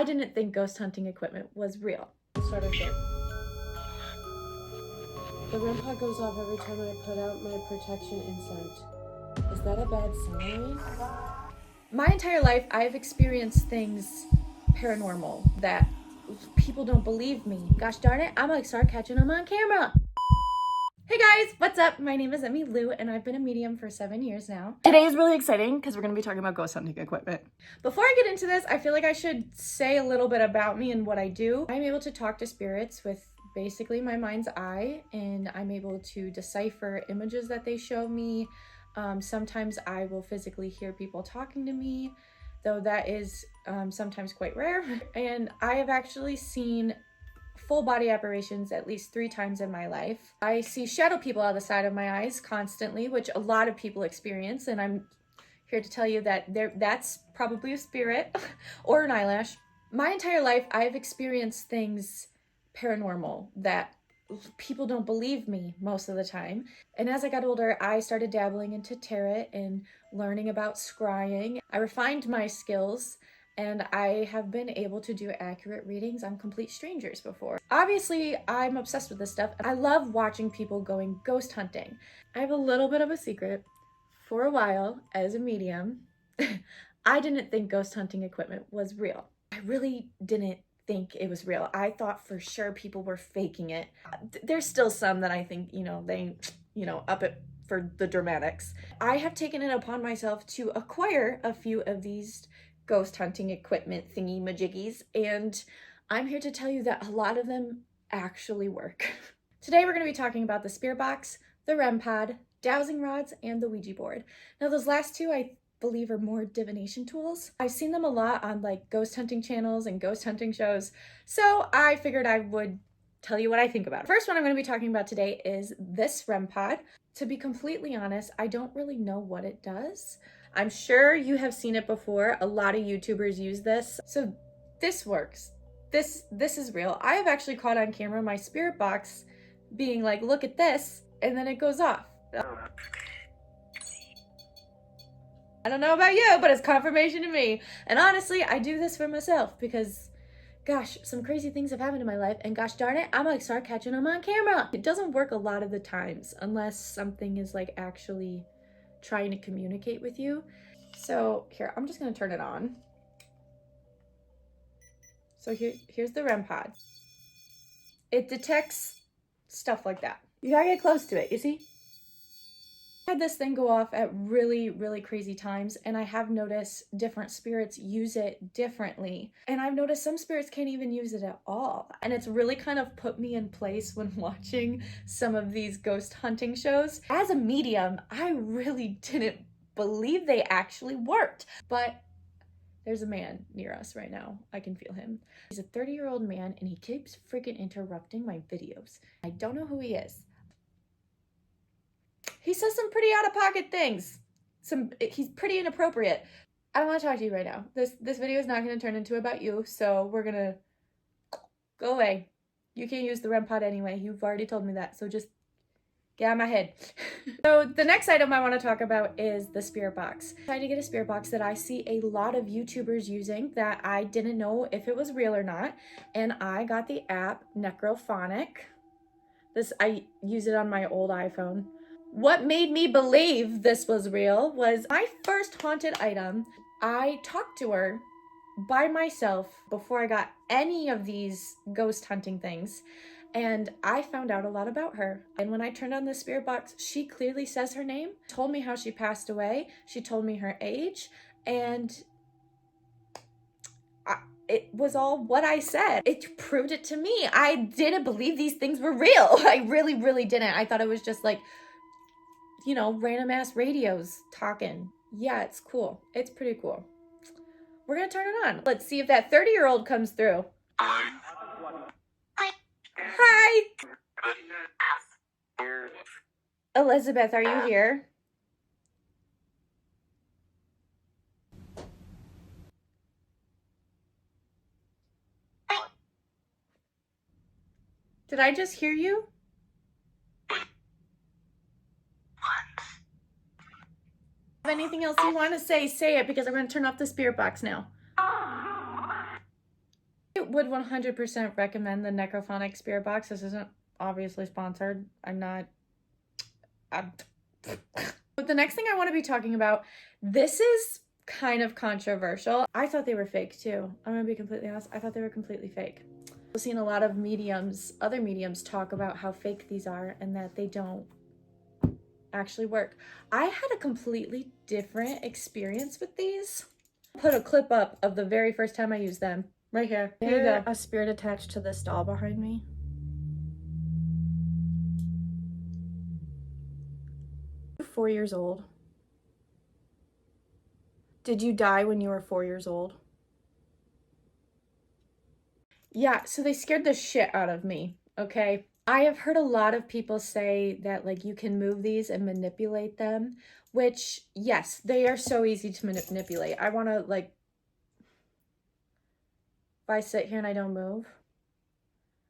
I didn't think ghost hunting equipment was real. Sort of did. The RPod goes off every time I put out my protection inside. Is that a bad sign? My entire life, I've experienced things paranormal that people don't believe me. Gosh darn it, I'm gonna start catching them on camera. Hey guys, what's up? My name is Emmy Lou and I've been a medium for 7 years now. Today is really exciting because we're going to be talking about ghost hunting equipment. Before I get into this, I feel like I should say a little bit about me and what I do. I'm able to talk to spirits with basically my mind's eye, and I'm able to decipher images that they show me. Sometimes I will physically hear people talking to me, though that is sometimes quite rare. And I have actually seen full body apparitions at least 3 times in my life. I see shadow people out the side of my eyes constantly, which a lot of people experience, and I'm here to tell you that that's probably a spirit or an eyelash. My entire life, I've experienced things paranormal that people don't believe me most of the time. And as I got older, I started dabbling into tarot and learning about scrying. I refined my skills, and I have been able to do accurate readings on complete strangers before. Obviously, I'm obsessed with this stuff. I love watching people going ghost hunting. I have a little bit of a secret. For a while, as a medium, I didn't think ghost hunting equipment was real. I really didn't think it was real. I thought for sure people were faking it. There's still some that I think, they, up it for the dramatics. I have taken it upon myself to acquire a few of these ghost hunting equipment thingy majiggies, and I'm here to tell you that a lot of them actually work. Today we're going to be talking about the spirit box, the RPod, dowsing rods, and the Ouija board. Now those last two I believe are more divination tools. I've seen them a lot on like ghost hunting channels and ghost hunting shows, so I figured I would tell you what I think about it. First one I'm going to be talking about today is this RPod. To be completely honest, I don't really know what it does. I'm sure you have seen it before. A lot of YouTubers use this. So this works. This is real. I have actually caught on camera my spirit box being like, look at this, and then it goes off. I don't know about you, but it's confirmation to me. And honestly, I do this for myself because, gosh, some crazy things have happened in my life, and gosh darn it, I'm gonna start catching them on camera. It doesn't work a lot of the times unless something is like actually trying to communicate with you. So here, I'm just gonna turn it on. So here's the RPod. It detects stuff like that. You gotta get close to it, you see? I had this thing go off at really, really crazy times, and I have noticed different spirits use it differently. And I've noticed some spirits can't even use it at all. And it's really kind of put me in place when watching some of these ghost hunting shows. As a medium, I really didn't believe they actually worked. But there's a man near us right now. I can feel him. He's a 30-year-old man, and he keeps freaking interrupting my videos. I don't know who he is. He says some pretty out-of-pocket things. He's pretty inappropriate. I don't want to talk to you right now. This video is not going to turn into about you, so we're going to go away. You can't use the RPod anyway. You've already told me that, so just get out of my head. So the next item I want to talk about is the spirit box. I tried to get a spirit box that I see a lot of YouTubers using that I didn't know if it was real or not, and I got the app Necrophonic. I use it on my old iPhone. What made me believe this was real was my first haunted item. I talked to her by myself before I got any of these ghost hunting things, and I found out a lot about her. And when I turned on the spirit box, she clearly says her name, told me how she passed away, she told me her age, and it was all what I said. It proved it to me. I didn't believe these things were real. I really, really didn't. I thought it was just like, random ass radios talking. Yeah, it's cool. It's pretty cool. We're gonna turn it on. Let's see if that 30-year-old comes through. Hi. Elizabeth, are you here? Did I just hear you? Anything else you want to say, say it, because I'm going to turn off the spirit box now. would 100% recommend the Necrophonic Spirit Box. This isn't obviously sponsored. But the next thing I want to be talking about, this is kind of controversial. I thought they were fake too. I'm gonna be completely honest. I thought they were completely fake. I've seen a lot of mediums, other mediums, talk about how fake these are and that they don't actually work. I had a completely different experience with these. Put a clip up of the very first time I used them. Right here. Here you go. A spirit attached to this doll behind me. You're 4 years old. Did you die when you were 4 years old? Yeah, so they scared the shit out of me, okay? I have heard a lot of people say that, like, you can move these and manipulate them, which, yes, they are so easy to manipulate. I want to, like, if I sit here and I don't move,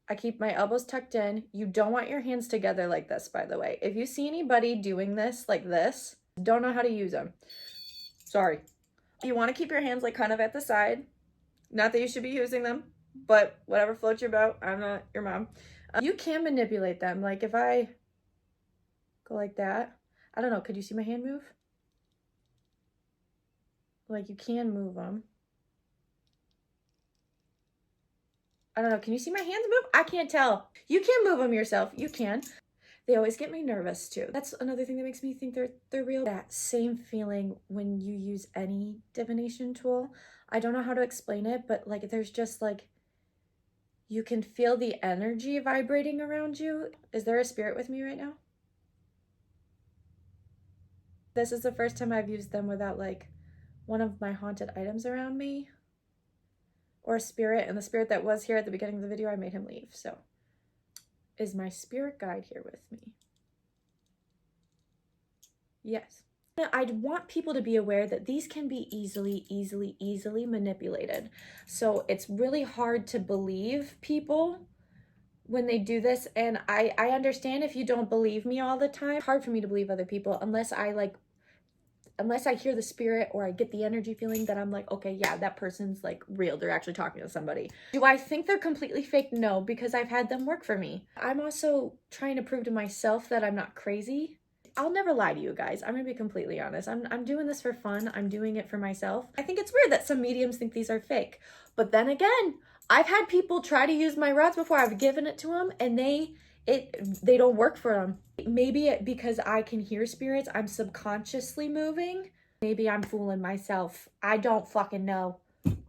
I keep my elbows tucked in. You don't want your hands together like this, by the way. If you see anybody doing this like this, don't know how to use them. Sorry. You want to keep your hands, like, kind of at the side. Not that you should be using them, but whatever floats your boat. I'm not your mom. You can manipulate them. Like, if I go like that, I don't know, could you see my hand move? Like, you can move them. I don't know, can you see my hands move? I can't tell. You can move them yourself. You can. They always get me nervous too. That's another thing that makes me think they're real. That same feeling when you use any divination tool. I don't know how to explain it, but, like, there's just, like, you can feel the energy vibrating around you. Is there a spirit with me right now? This is the first time I've used them without, like, one of my haunted items around me. Or a spirit. And the spirit that was here at the beginning of the video, I made him leave. So, is my spirit guide here with me? Yes. I'd want people to be aware that these can be easily manipulated. So it's really hard to believe people when they do this. And I understand if you don't believe me all the time. It's hard for me to believe other people unless I hear the spirit or I get the energy feeling that I'm like, okay, yeah, that person's, like, real. They're actually talking to somebody. Do I think they're completely fake? No, because I've had them work for me. I'm also trying to prove to myself that I'm not crazy. I'll never lie to you guys. I'm gonna be completely honest. I'm doing this for fun. I'm doing it for myself. I think it's weird that some mediums think these are fake. But then again, I've had people try to use my rods before. I've given it to them and they don't work for them. Maybe because I can hear spirits, I'm subconsciously moving. Maybe I'm fooling myself. I don't fucking know.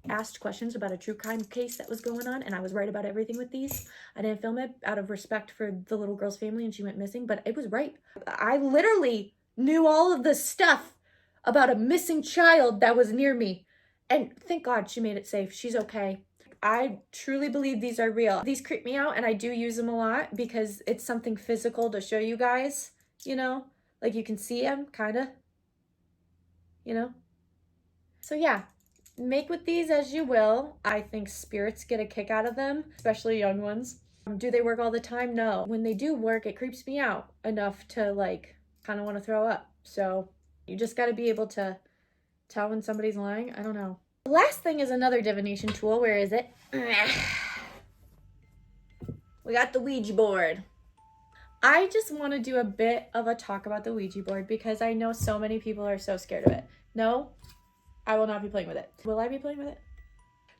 Asked questions about a true crime case that was going on, and I was right about everything with these. I didn't film it out of respect for the little girl's family, and she went missing, but it was right. I literally knew all of the stuff about a missing child that was near me, and thank God she made it safe. She's okay. I truly believe these are real. These creep me out, and I do use them a lot because it's something physical to show you guys, you know? Like, you can see them, kind of, you know? So yeah. Make with these as you will. I think spirits get a kick out of them, especially young ones. Do they work all the time? No. When they do work, it creeps me out enough to, like, kind of want to throw up. So you just got to be able to tell when somebody's lying. I don't know. The last thing is another divination tool. Where is it? We got the Ouija board. I just want to do a bit of a talk about the Ouija board because I know so many people are so scared of it. No, I will not be playing with it. Will I be playing with it?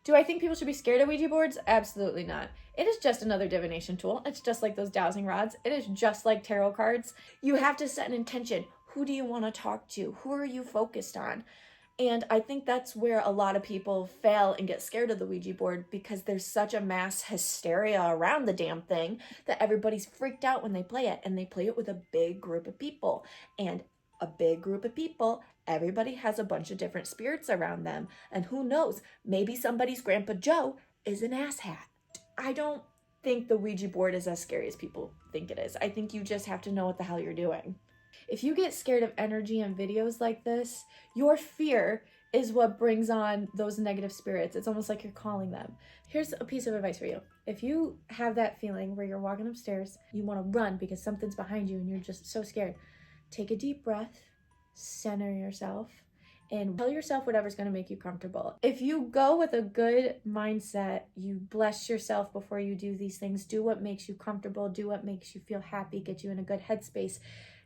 Do I think people should be scared of Ouija boards? Absolutely not. It is just another divination tool. It's just like those dowsing rods. It is just like tarot cards. You have to set an intention. Who do you want to talk to? Who are you focused on? And I think that's where a lot of people fail and get scared of the Ouija board because there's such a mass hysteria around the damn thing that everybody's freaked out when they play it. And they play it with a big group of people. And a big group of people, everybody has a bunch of different spirits around them. And who knows, maybe somebody's Grandpa Joe is an asshat. I don't think the Ouija board is as scary as people think it is. I think you just have to know what the hell you're doing. If you get scared of energy and videos like this, your fear is what brings on those negative spirits. It's almost like you're calling them. Here's a piece of advice for you. If you have that feeling where you're walking upstairs, you want to run because something's behind you and you're just so scared, take a deep breath, center yourself, and tell yourself whatever's going to make you comfortable. If you go with a good mindset, you bless yourself before you do these things, do what makes you comfortable, do what makes you feel happy, get you in a good headspace,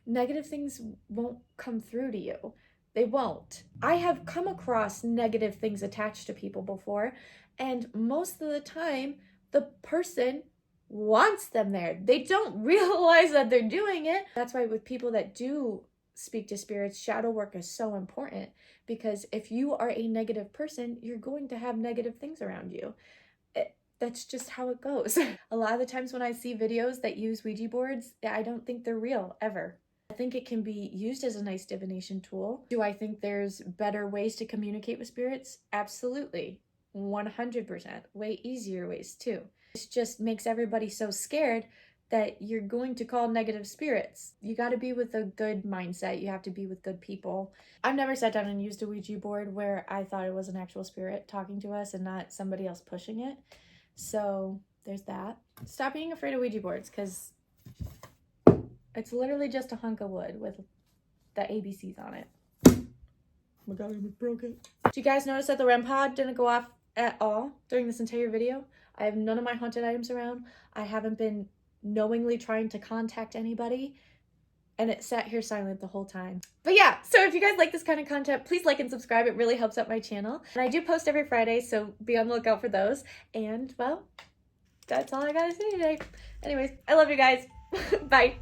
negative things won't come through to you. They won't. I have come across negative things attached to people before, and most of the time, the person wants them there. They don't realize that they're doing it. That's why with people that do speak to spirits, shadow work is so important, because if you are a negative person, you're going to have negative things around you. That's just how it goes. A lot of the times when I see videos that use Ouija boards, I don't think they're real, ever. I think it can be used as a nice divination tool. Do I think there's better ways to communicate with spirits? Absolutely. 100%. Way easier ways too. It just makes everybody so scared that you're going to call negative spirits. You got to be with a good mindset. You have to be with good people. I've never sat down and used a Ouija board where I thought it was an actual spirit talking to us and not somebody else pushing it. So there's that. Stop being afraid of Ouija boards, because it's literally just a hunk of wood with the ABCs on it. Oh my god, I broke it. Did you guys notice that the RPod didn't go off at all during this entire video? I have none of my haunted items around. I haven't been knowingly trying to contact anybody, and it sat here silent the whole time. But yeah, so if you guys like this kind of content, please like and subscribe. It really helps out my channel. And I do post every Friday, so be on the lookout for those. And well, that's all I gotta say today. Anyways, I love you guys. Bye.